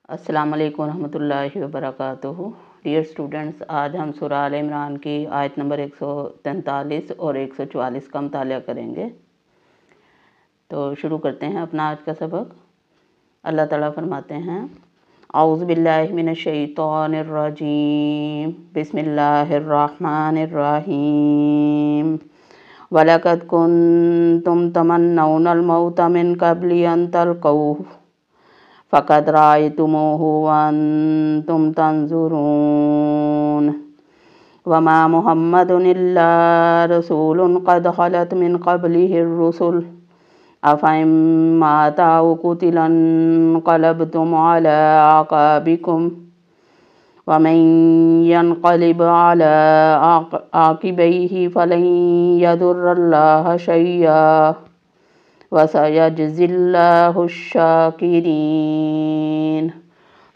السلام علیکم ورحمۃ اللہ وبرکاتہ۔ ڈیئر اسٹوڈنٹس، آج ہم سورہ آل عمران کی آیت نمبر 143 اور 144 کا مطالعہ کریں گے۔ تو شروع کرتے ہیں اپنا آج کا سبق۔ اللہ تعالیٰ فرماتے ہیں: اعوذ باللہ من الشیطان الرجیم، بسم اللہ الرحمن الرحیم۔ وَلَقَدْ كُنْتُمْ تَمَنَّوْنَ الْمَوْتَ مِنْ قَبْلِ أَنْ تَلْقَوْهُ فَقَدْ رَأَيْتُمُوهُ وَأَنْتُمْ تَنْظُرُونَ وَمَا مُحَمَّدٌ إِلَّا رَسُولٌ قَدْ خَلَتْ مِنْ قَبْلِهِ الرُّسُلُ أَفَإِنْ مَاتَ أَوْ قُتِلَ انقلبتم عَلَى أَعْقَابِكُمْ وَمَنْ يَنْقَلِبْ عَلَى عَاقِبَيْهِ فَلَنْ يَضُرَّ اللَّهَ شَيْئًا وَسَيَجْزِي اللَّهُ الشَّاكِرِينَ۔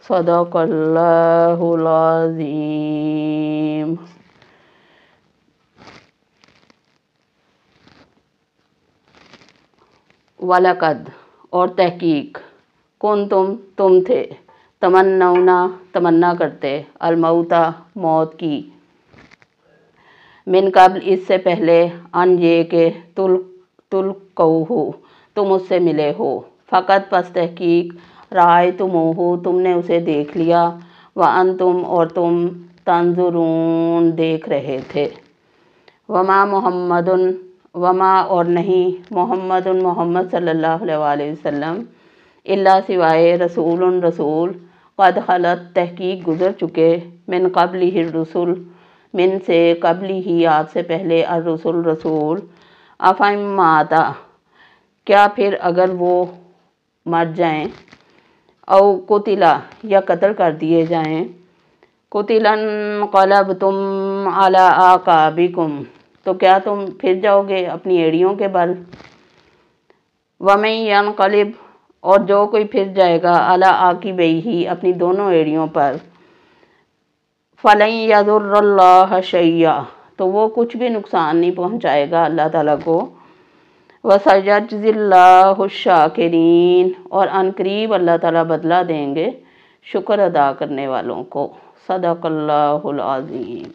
صدق اللہ العظیم۔ وَلَقَدْ اور تحقیق، تم تھے، تمنونا تمنا کرتے، الموت موت کی، من قبل اس سے پہلے، ان یہ کہ تلقوہ تم اس سے ملے ہو، فقط پس تحقیق، رأیتموہ تم نے اسے دیکھ لیا، وانتم اور تم تنظرون دیکھ رہے تھے، وما محمد وما اور نہیں، محمد محمد صلی اللہ علیہ وسلم، الا سوائے رسول رسول، قد خلت تحقیق گزر چکے، من قبلہ الرسل من سے قبل ہی آپ سے پہلے، الرسل رسول، افئن مات کیا پھر اگر وہ مر جائیں، او قتلا یا قتل کر دیے جائیں، قتلا انقلبتم علی اعقابکم تو کیا تم پھر جاؤ گے اپنی ایڑیوں کے بل، ومن ینقلب اور جو کوئی پھر جائے گا، علی عاقبیہ اپنی دونوں ایڑیوں پر، فلن یضر اللہ شیئا تو وہ کچھ بھی نقصان نہیں پہنچائے گا اللہ تعالیٰ کو، وَسَيَجْزِي اللَّهُ الشَّاكِرِينَ اور عن قریب اللہ تعالیٰ بدلہ دیں گے شکر ادا کرنے والوں کو۔ صدق اللہ العظیم۔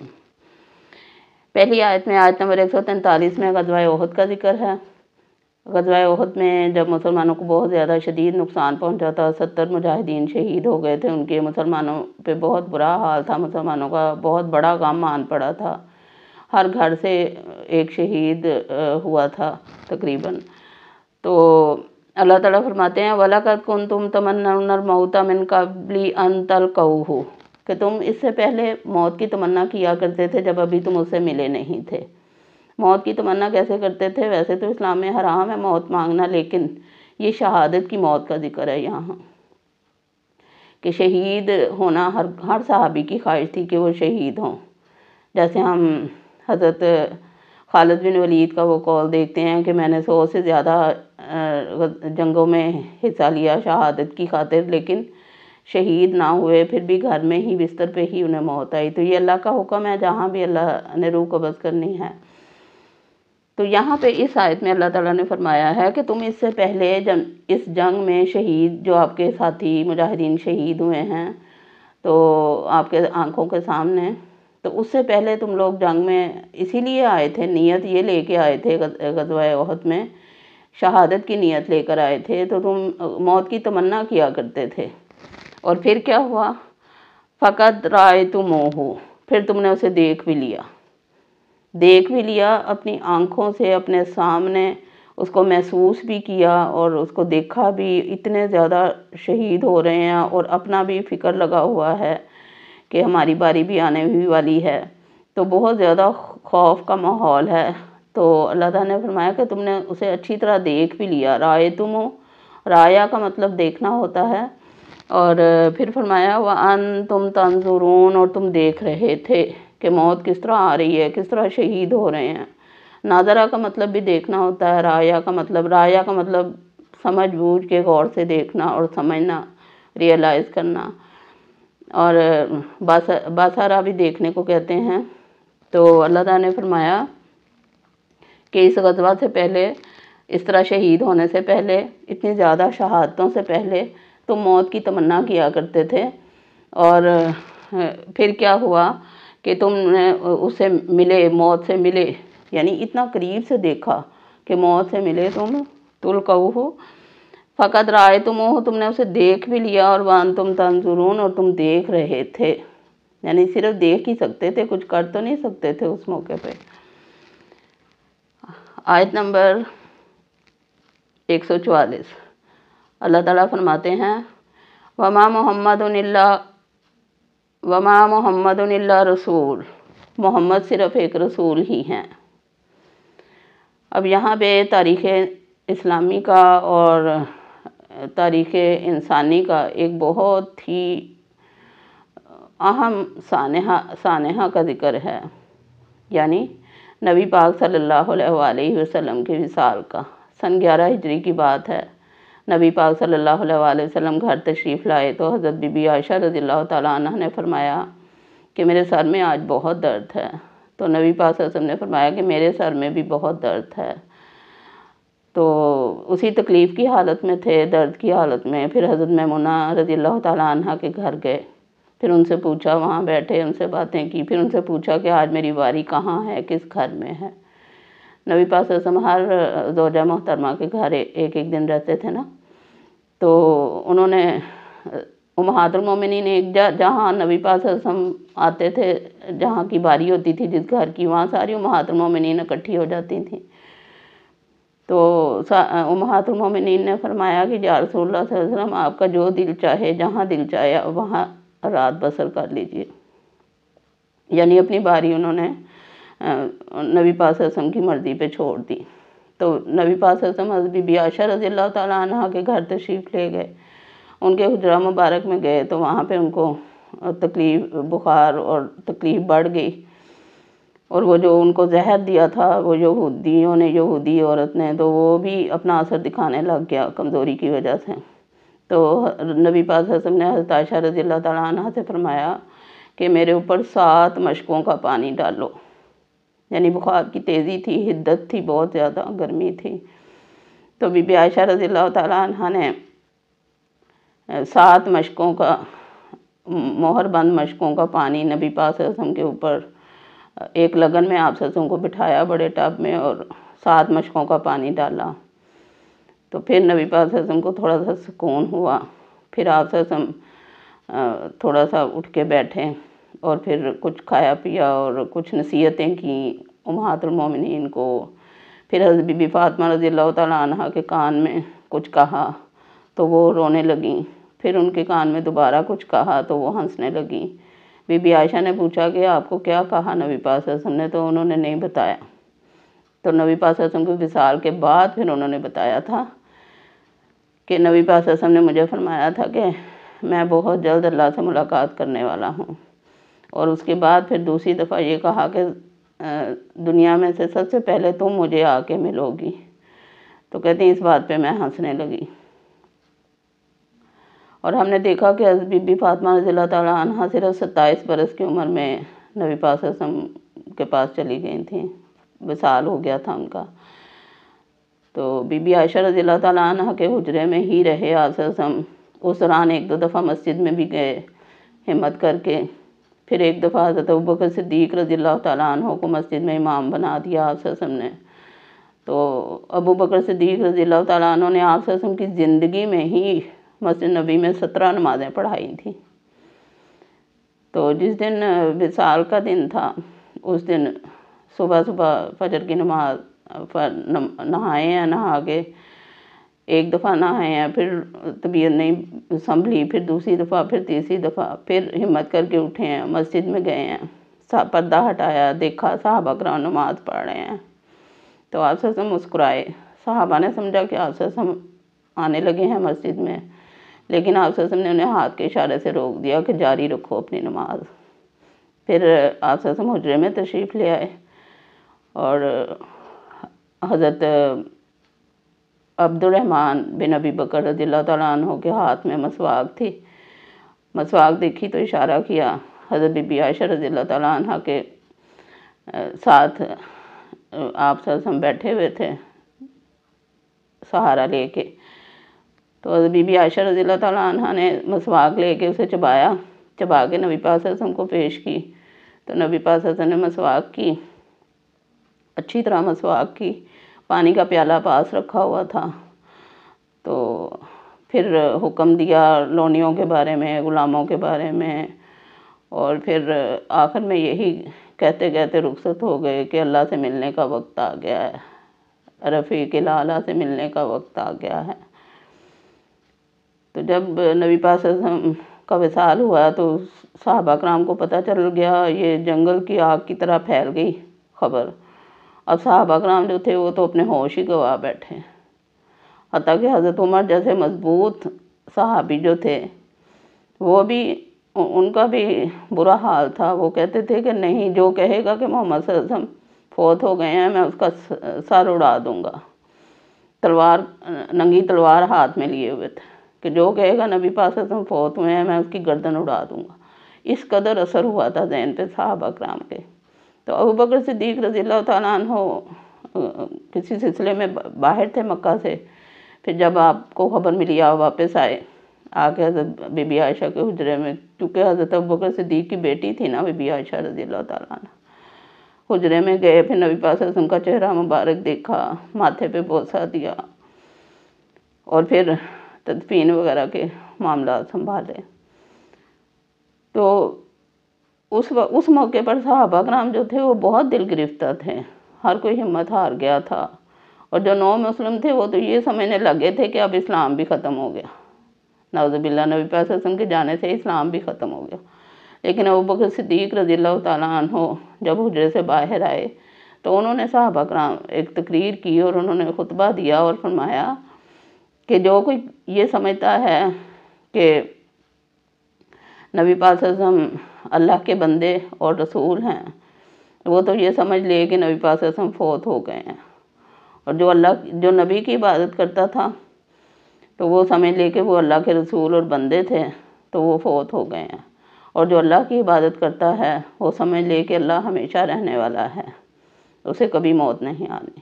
پہلی آیت میں، آیت نمبر 143 میں غزوہ احد کا ذکر ہے۔ غزوہ احد میں جب مسلمانوں کو بہت زیادہ شدید نقصان پہنچا تھا، 70 مجاہدین شہید ہو گئے تھے، ان کے مسلمانوں پہ بہت برا حال تھا، مسلمانوں کا بہت بڑا غم آن پڑا تھا، ہر گھر سے ایک شہید ہوا تھا تقریباً۔ تو اللہ تعالیٰ فرماتے ہیں: وَلَقَدْ كُنْتُمْ تَمَنَّوْنَ الْمَوْتَ مِنْ قَبْلِ أَنْ تَلْقَوْهُ کہ تم اس سے پہلے موت کی تمنا کیا کرتے تھے جب ابھی تم اس سے ملے نہیں تھے۔ موت کی تمنا کیسے کرتے تھے؟ ویسے تو اسلام میں حرام ہے موت مانگنا، لیکن یہ شہادت کی موت کا ذکر ہے یہاں، کہ شہید ہونا ہر صحابی کی خواہش تھی کہ وہ شہید ہوں۔ جیسے ہم حضرت خالد بن ولید کا وہ قول دیکھتے ہیں کہ میں نے 100 سے زیادہ جنگوں میں حصہ لیا شہادت کی خاطر، لیکن شہید نہ ہوئے، پھر بھی گھر میں ہی بستر پہ ہی انہیں موت آئی۔ تو یہ اللہ کا حکم ہے، جہاں بھی اللہ نے روح قبض کرنی ہے۔ تو یہاں پہ اس آیت میں اللہ تعالیٰ نے فرمایا ہے کہ تم اس سے پہلے اس جنگ میں شہید، جو آپ کے ساتھی مجاہدین شہید ہوئے ہیں تو آپ کے آنکھوں کے سامنے، تو اس سے پہلے تم لوگ جنگ میں اسی لیے آئے تھے، نیت یہ لے کے آئے تھے، غزوہ احد میں شہادت کی نیت لے کر آئے تھے، تو تم موت کی تمنا کیا کرتے تھے، اور پھر کیا ہوا؟ فَقَدْ رَأَيْتُمُوهُ پھر تم نے اسے دیکھ بھی لیا اپنی آنکھوں سے، اپنے سامنے اس کو محسوس بھی کیا اور اس کو دیکھا بھی، اتنے زیادہ شہید ہو رہے ہیں اور اپنا بھی فکر لگا ہوا ہے کہ ہماری باری بھی آنے ہی والی ہے، تو بہت زیادہ خوف کا ماحول ہے۔ تو اللہ تعالیٰ نے فرمایا کہ تم نے اسے اچھی طرح دیکھ بھی لیا، رأیتمو رایا کا مطلب دیکھنا ہوتا ہے، اور پھر فرمایا وَأَنْتُمْ تَنْظُرُونَ اور تم دیکھ رہے تھے کہ موت کس طرح آ رہی ہے، کس طرح شہید ہو رہے ہیں۔ ناظرہ کا مطلب بھی دیکھنا ہوتا ہے، رایا کا مطلب سمجھ بوجھ کے غور سے دیکھنا اور سمجھنا، ریئلائز کرنا، اور باسارہ بھی دیکھنے کو کہتے ہیں۔ تو اللہ تعالیٰ نے فرمایا کہ اس غزوہ سے پہلے، اس طرح شہید ہونے سے پہلے، اتنی زیادہ شہادتوں سے پہلے تم موت کی تمنا کیا کرتے تھے، اور پھر کیا ہوا کہ تم نے اسے ملے، موت سے ملے، یعنی اتنا قریب سے دیکھا کہ موت سے ملے تم، تلقوہ فقط رأیتموہ، تم نے اسے دیکھ بھی لیا، اور وانتم تنظرون، اور تم دیکھ رہے تھے، یعنی صرف دیکھ ہی سکتے تھے، کچھ کر تو نہیں سکتے تھے اس موقع پہ۔ آیت نمبر 144، اللہ تعالیٰ فرماتے ہیں وما محمد الا رسول، محمد صرف ایک رسول ہی ہیں۔ اب یہاں پہ تاریخ اسلامی کا اور تاریخ انسانی کا ایک بہت ہی اہم سانحہ کا ذکر ہے، یعنی نبی پاک صلی اللہ علیہ وسلم کے وصال کا۔ سن 11 ہجری کی بات ہے، نبی پاک صلی اللہ علیہ وسلم گھر تشریف لائے تو حضرت بی بی عائشہ رضی اللہ تعالیٰ عنہ نے فرمایا کہ میرے سر میں آج بہت درد ہے، تو نبی پاک صلی اللہ علیہ وسلم نے فرمایا کہ میرے سر میں بھی بہت درد ہے۔ تو اسی تکلیف کی حالت میں تھے، درد کی حالت میں، پھر حضرت میمونہ رضی اللہ تعالیٰ عنہ کے گھر گئے، پھر ان سے پوچھا، وہاں بیٹھے ان سے باتیں کی، پھر ان سے پوچھا کہ آج میری باری کہاں ہے، کس گھر میں ہے۔ نبی پاک صلی اللہ علیہ وسلم ہر زوجہ محترمہ کے گھر ایک ایک دن رہتے تھے نا، تو انہوں نے امہات المومنین جہاں نبی پاک صلی اللہ علیہ وسلم آتے تھے، جہاں کی باری ہوتی تھی جس گھر کی، وہاں ساری امہات المومنین اکٹھی ہو جاتی تھیں۔ تو امہات المومنین نے فرمایا کہ یا رسول اللہ صلی اللہ علیہ وسلم، آپ کا جو دل چاہے، جہاں دل چاہے وہاں رات بسر کر لیجئے، یعنی اپنی باری انہوں نے نبی پاک صلی اللہ علیہ وسلم کی مرضی پہ چھوڑ دی۔ تو نبی پاک صلی اللہ علیہ وسلم حضرت بی بی عائشہ رضی اللہ تعالیٰ عنہ کے گھر تشریف لے گئے، ان کے حجرہ مبارک میں گئے تو وہاں پہ ان کو تکلیف، بخار اور تکلیف بڑھ گئی، اور وہ جو ان کو زہر دیا تھا وہ یہودی عورت نے، تو وہ بھی اپنا اثر دکھانے لگ گیا کمزوری کی وجہ سے۔ تو نبی پاک صلی اللہ علیہ وسلم نے حضرت عائشہ رضی اللہ تعالیٰ عنہ سے فرمایا کہ میرے اوپر 7 مشکوں کا پانی ڈالو، یعنی بخار کی تیزی تھی، حدت تھی، بہت زیادہ گرمی تھی۔ تو بی بی عائشہ رضی اللہ تعالیٰ عنہ نے 7 مشکوں کا، مہر بند مشکوں کا پانی نبی پاک صلی اللہ علیہ وسلم کے اوپر ایک لگن میں آپ صلی اللہ علیہ وسلم کو بٹھایا بڑے ٹب میں، اور 7 مشکوں کا پانی ڈالا۔ تو پھر نبی پاک صلی اللہ علیہ وسلم کو تھوڑا سا سکون ہوا، پھر آپ صلی اللہ علیہ وسلم تھوڑا سا اٹھ کے بیٹھے، اور پھر کچھ کھایا پیا اور کچھ نصیحتیں کیں امہات المومنین کو۔ پھر حضرت بی بی فاطمہ رضی اللہ تعالیٰ عنہ کے کان میں کچھ کہا تو وہ رونے لگیں، پھر ان کے کان میں دوبارہ کچھ کہا تو وہ ہنسنے لگیں۔ بی بی عائشہ نے پوچھا کہ آپ کو کیا کہا نبی پاک صلی اللہ علیہ وسلم نے، تو انہوں نے نہیں بتایا۔ تو نبی پاک صلی اللہ علیہ وسلم کے وصال کے بعد پھر انہوں نے بتایا تھا کہ نبی پاک صلی اللہ علیہ وسلم نے مجھے فرمایا تھا کہ میں بہت جلد اللہ سے ملاقات کرنے والا ہوں، اور اس کے بعد پھر دوسری دفعہ یہ کہا کہ دنیا میں سے سب سے پہلے تم مجھے آ کے ملو گی۔ تو کہتے ہیں اس بات پہ میں ہنسنے لگی۔ اور ہم نے دیکھا کہ حضرت بی بی فاطمہ رضی اللہ تعالیٰ عنہ صرف 27 برس کی عمر میں نبی پاک صلی اللہ علیہ وسلم کے پاس چلی گئی تھیں، وصال ہو گیا تھا ان کا۔ تو بی بی عائشہ رضی اللہ تعالیٰ عنہ کے حجرے میں ہی رہے آپ صلی اللہ علیہ وسلم۔ اس دوران 1-2 دفعہ مسجد میں بھی گئے ہمت کر کے، پھر ایک دفعہ حضرت ابوبکر صدیق رضی اللہ تعالیٰ عنہ کو مسجد میں امام بنا دیا آپ صلی اللہ علیہ وسلم نے۔ تو ابوبکر صدیق رضی اللہ تعالیٰ عنہ نے آپ صلی اللہ علیہ وسلم کی زندگی میں ہی مسجد نبی میں 17 نمازیں پڑھائی تھیں۔ تو جس دن وصال کا دن تھا اس دن صبح فجر کی نماز نہائے ہیں، نہا کے ایک دفعہ نہائے ہیں، پھر طبیعت نہیں سنبھلی، پھر دوسری دفعہ، پھر تیسری دفعہ، پھر ہمت کر کے اٹھے ہیں، مسجد میں گئے ہیں، پردہ ہٹایا، دیکھا صحابہ کرام نماز پڑھ رہے ہیں، تو آپ صلی اللہ علیہ وسلم مسکرائے۔ صحابہ نے سمجھا کہ آپ صلی اللہ علیہ وسلم آنے لگے ہیں مسجد میں، لیکن آپ صلی اللہ علیہ وسلم نے انہیں ہاتھ کے اشارے سے روک دیا کہ جاری رکھو اپنی نماز۔ پھر آپ صلی اللہ علیہ وسلم حجرے میں تشریف لے آئے، اور حضرت عبد الرحمن بن ابی بکر رضی اللہ تعالیٰ عنہ کے ہاتھ میں مسواک تھی، مسواک دیکھی تو اشارہ کیا۔ حضرت بی بی عائشہ رضی اللہ تعالیٰ عنہ کے ساتھ آپ صلی اللہ علیہ وسلم بیٹھے ہوئے تھے سہارا لے کے، تو بی بی عائشہ رضی اللہ تعالیٰ عنہ نے مسواک لے کے اسے چبا کے نبی پاک صلی اللہ علیہ وسلم کو پیش کی، تو نبی پاک صلی اللہ علیہ وسلم نے مسواک کی، اچھی طرح مسواک کی، پانی کا پیالہ پاس رکھا ہوا تھا، تو پھر حکم دیا لونیوں کے بارے میں، غلاموں کے بارے میں، اور پھر آخر میں یہی کہتے کہتے رخصت ہو گئے کہ اللہ سے ملنے کا وقت آ گیا ہے، رفیق الاعلیٰ سے ملنے کا وقت آ گیا ہے۔ تو جب نبی پاک صلی اللہ علیہ وسلم کا وصال ہوا تو صحابہ کرام کو پتہ چل گیا، یہ جنگل کی آگ کی طرح پھیل گئی خبر۔ اب صحابہ کرام جو تھے وہ تو اپنے ہوش ہی گوا بیٹھے، حتیٰ کہ حضرت عمر جیسے مضبوط صحابی جو تھے وہ بھی، ان کا بھی برا حال تھا۔ وہ کہتے تھے کہ نہیں، جو کہے گا کہ محمد صلی اللہ علیہ وسلم فوت ہو گئے ہیں میں اس کا سر اڑا دوں گا، ننگی تلوار ہاتھ میں لیے ہوئے تھے کہ جو کہے گا نبی پاک صلی اللہ علیہ وسلم فوت ہوئے ہیں میں اس کی گردن اڑا دوں گا۔ اس قدر اثر ہوا تھا ذہن پہ صحابہ کرام کے۔ تو ابوبکر صدیق رضی اللہ تعالیٰ عنہ کسی سلسلے میں باہر تھے مکہ سے، پھر جب آپ کو خبر ملی آپ واپس آئے، آ کے حضرت بی بی عائشہ کے حجرے میں، کیونکہ حضرت ابوبکر صدیق کی بیٹی تھی نا بی بی عائشہ رضی اللہ تعالیٰ عنہ، حجرے میں گئے، پھر نبی پاک صلی اللہ علیہ وسلم کا چہرہ مبارک دیکھا، ماتھے پہ بوسہ دیا، اور پھر تدفین وغیرہ کے معاملات سنبھالے۔ تو اس موقع پر صحابہ کرام جو تھے وہ بہت دل گرفتہ تھے، ہر کوئی ہمت ہار گیا تھا، اور جو نو مسلم تھے وہ تو یہ سمجھنے لگے تھے کہ اب اسلام بھی ختم ہو گیا، نعوذ باللہ، نبی پاک صلی اللہ علیہ وسلم کے جانے سے اسلام بھی ختم ہو گیا۔ لیکن ابوبکر صدیق رضی اللہ تعالیٰ عنہ جب حجرے سے باہر آئے تو انہوں نے صحابہ کرام ایک تقریر کی اور انہوں نے خطبہ دیا اور فرمایا کہ جو کوئی یہ سمجھتا ہے کہ نبی پاک صلی اللہ علیہ وسلم اللہ کے بندے اور رسول ہیں، وہ تو یہ سمجھ لے کہ نبی پاک صلی اللہ علیہ وسلم فوت ہو گئے ہیں، اور جو نبی کی عبادت کرتا تھا تو وہ سمجھ لے کہ وہ اللہ کے رسول اور بندے تھے تو وہ فوت ہو گئے ہیں، اور جو اللہ کی عبادت کرتا ہے وہ سمجھ لے کہ اللہ ہمیشہ رہنے والا ہے، اسے کبھی موت نہیں آنی۔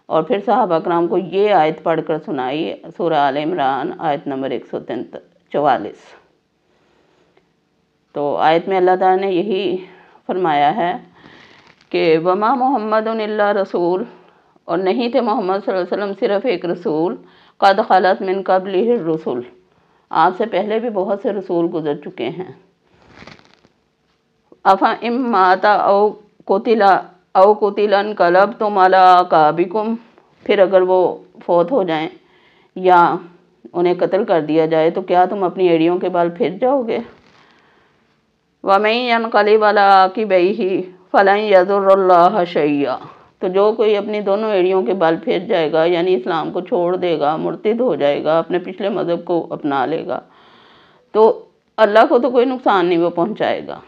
اور پھر صحابہ کرام کو یہ آیت پڑھ کر سنائی، سورہ آل عمران آیت نمبر 144۔ تو آیت میں اللہ تعالیٰ نے یہی فرمایا ہے کہ وما محمد الا رسول، اور نہیں تھے محمد صلی اللہ علیہ وسلم صرف ایک رسول، قد خلت من قبلہ الرسل، آپ سے پہلے بھی بہت سے رسول گزر چکے ہیں، افإن مات او قتل انقلبتم علی اعقابکم، پھر اگر وہ فوت ہو جائیں یا انہیں قتل کر دیا جائے تو کیا تم اپنی ایڑیوں کے بال پھر جاؤ گے؟ وَمَن يَنقلب عَلَىٰ عَقِبَيْهِ فَلَن يَضُرَّ اللَّهَ شَيْئًا، تو جو کوئی اپنی دونوں ایڑیوں کے بال پھر جائے گا، یعنی اسلام کو چھوڑ دے گا، مرتد ہو جائے گا، اپنے پچھلے مذہب کو اپنا لے گا، تو اللہ کو تو کوئی نقصان نہیں وہ پہنچائے گا۔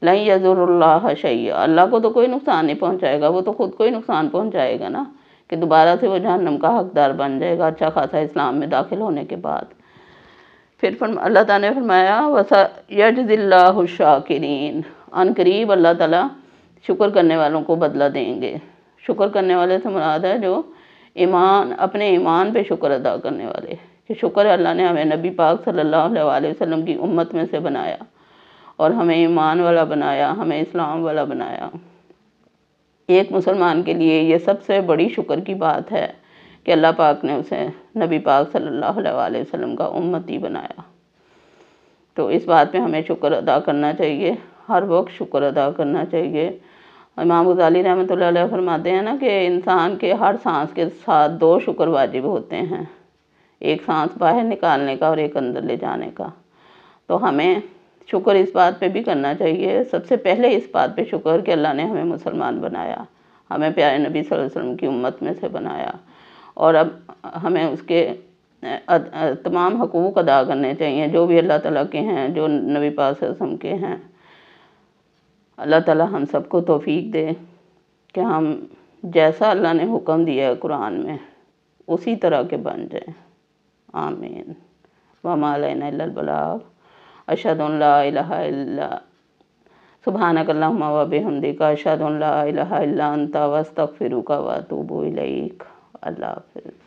لَن يَضُرَّ اللَّهَ شَيْئًا، اللہ کو تو کوئی نقصان نہیں پہنچائے گا، وہ تو خود کو ہی نقصان پہنچائے گا نا، کہ دوبارہ سے وہ جہنم کا حقدار بن جائے گا اچھا خاصا اسلام میں داخل ہونے کے بعد۔ پھر اللہ تعالیٰ نے فرمایا وَسَيَجْزِي اللَّهُ الشَّاكِرِينَ، عن قریب اللہ تعالیٰ شکر کرنے والوں کو بدلہ دیں گے۔ شکر کرنے والے سے مراد ہے جو اپنے ایمان پہ شکر ادا کرنے والے، کہ شکر ہے اللہ نے ہمیں نبی پاک صلی اللہ علیہ وسلم کی امت میں سے بنایا اور ہمیں ایمان والا بنایا، ہمیں اسلام والا بنایا۔ ایک مسلمان کے لیے یہ سب سے بڑی شکر کی بات ہے کہ اللہ پاک نے اسے نبی پاک صلی اللہ علیہ وسلم کا امتی بنایا۔ تو اس بات پہ ہمیں شکر ادا کرنا چاہیے، ہر وقت شکر ادا کرنا چاہیے۔ امام غزالی رحمۃ اللہ علیہ فرماتے ہیں نا کہ انسان کے ہر سانس کے ساتھ 2 شکر واجب ہوتے ہیں، ایک سانس باہر نکالنے کا اور ایک اندر لے جانے کا۔ تو ہمیں شکر اس بات پہ بھی کرنا چاہیے، سب سے پہلے اس بات پہ شکر کہ اللہ نے ہمیں مسلمان بنایا، ہمیں پیارے نبی صلی اللہ علیہ وسلم کی امت میں سے بنایا، اور اب ہمیں اس کے تمام حقوق ادا کرنے چاہیے جو بھی اللہ تعالیٰ کے ہیں، جو نبی پاک صلی اللہ علیہ وسلم کے ہیں۔ اللہ تعالیٰ ہم سب کو توفیق دے کہ ہم جیسا اللہ نے حکم دیا ہے قرآن میں اسی طرح کے بن جائیں، آمین۔ وما علینا الا البلاغ، اشہد ان لا الہ الا سبحانک اللہم وبحمدک، اشہد ان لا الہ الا انت واستغفرک واتوب الیک۔ اللہ حافظ۔